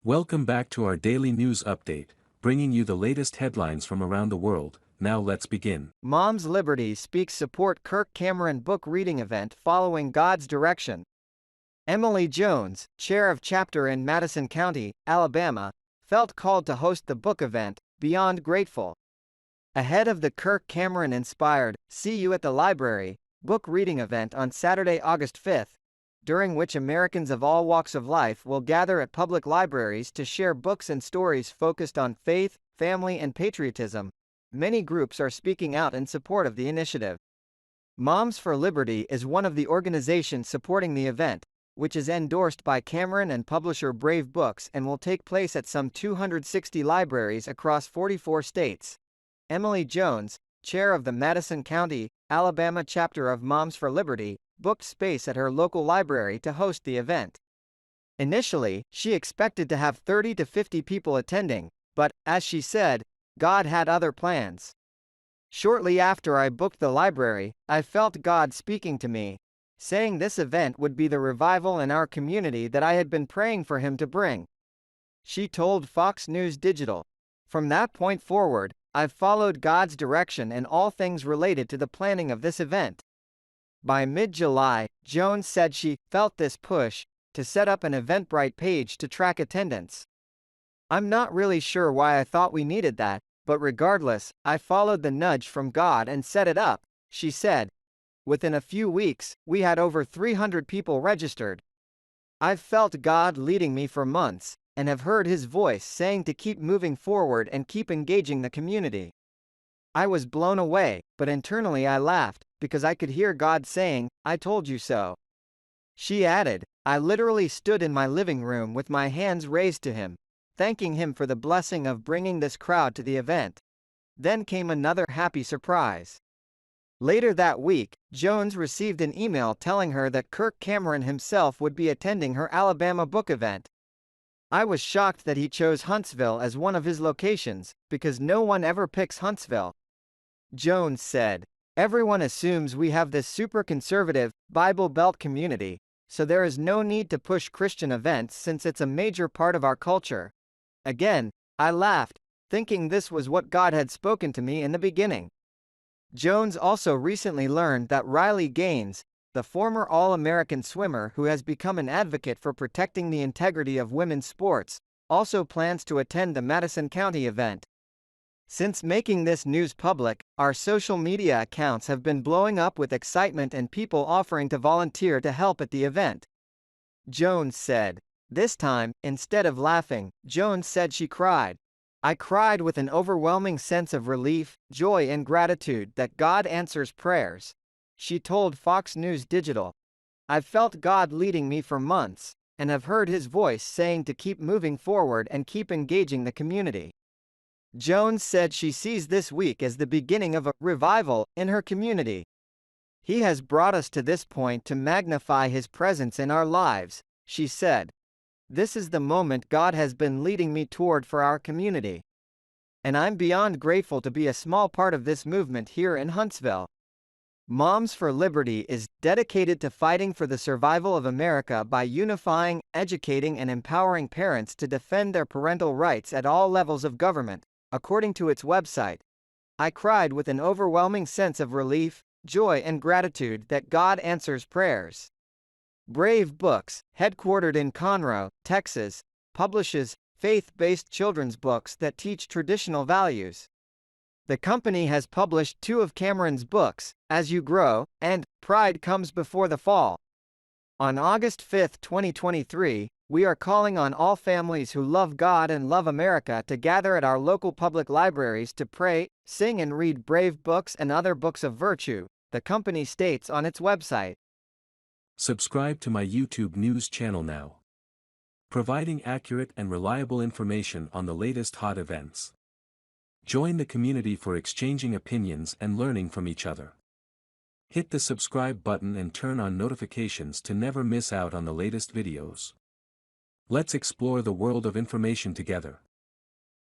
Welcome back to our daily news update, bringing you the latest headlines from around the world. Now let's begin. Mom's Liberty speaks support Kirk Cameron book reading event following God's direction. Emily Jones, chair of chapter in Madison County, Alabama, felt called to host the book event, Beyond Grateful. Ahead of the Kirk Cameron-inspired See You at the Library book reading event on Saturday, August 5th, during which Americans of all walks of life will gather at public libraries to share books and stories focused on faith, family, and patriotism, many groups are speaking out in support of the initiative. Moms for Liberty is one of the organizations supporting the event, which is endorsed by Cameron and publisher Brave Books and will take place at some 260 libraries across 44 states. Emily Jones, chair of the Madison County, Alabama chapter of Moms for Liberty, booked space at her local library to host the event. Initially, she expected to have 30 to 50 people attending, but, as she said, God had other plans. Shortly after I booked the library, I felt God speaking to me, saying this event would be the revival in our community that I had been praying for Him to bring. She told Fox News Digital. From that point forward, I've followed God's direction in all things related to the planning of this event. By mid-July, Jones said she felt this push to set up an Eventbrite page to track attendance. I'm not really sure why I thought we needed that, but regardless, I followed the nudge from God and set it up, she said. Within a few weeks, we had over 300 people registered. I've felt God leading me for months, and have heard His voice saying to keep moving forward and keep engaging the community. I was blown away, but internally I laughed, because I could hear God saying, "I told you so." She added, I literally stood in my living room with my hands raised to Him, thanking Him for the blessing of bringing this crowd to the event. Then came another happy surprise. Later that week, Jones received an email telling her that Kirk Cameron himself would be attending her Alabama book event. I was shocked that he chose Huntsville as one of his locations, because no one ever picks Huntsville. Jones said, everyone assumes we have this super conservative, Bible Belt community, so there is no need to push Christian events since it's a major part of our culture. Again, I laughed, thinking this was what God had spoken to me in the beginning. Jones also recently learned that Riley Gaines, the former All-American swimmer who has become an advocate for protecting the integrity of women's sports, also plans to attend the Madison County event. Since making this news public, our social media accounts have been blowing up with excitement and people offering to volunteer to help at the event. Jones said. This time, instead of laughing, Jones said she cried. I cried with an overwhelming sense of relief, joy, and gratitude that God answers prayers. She told Fox News Digital. I've felt God leading me for months, and have heard His voice saying to keep moving forward and keep engaging the community. Jones said she sees this week as the beginning of a revival in her community. He has brought us to this point to magnify His presence in our lives, she said. This is the moment God has been leading me toward for our community. And I'm beyond grateful to be a small part of this movement here in Huntsville. Moms for Liberty is dedicated to fighting for the survival of America by unifying, educating, and empowering parents to defend their parental rights at all levels of government, according to its website. I cried with an overwhelming sense of relief, joy, and gratitude that God answers prayers. Brave Books, headquartered in Conroe, Texas, publishes faith-based children's books that teach traditional values. The company has published two of Cameron's books, As You Grow, and Pride Comes Before the Fall. On August 5, 2023, we are calling on all families who love God and love America to gather at our local public libraries to pray, sing, and read Brave Books and other books of virtue, the company states on its website. Subscribe to my YouTube news channel now. Providing accurate and reliable information on the latest hot events. Join the community for exchanging opinions and learning from each other. Hit the subscribe button and turn on notifications to never miss out on the latest videos. Let's explore the world of information together.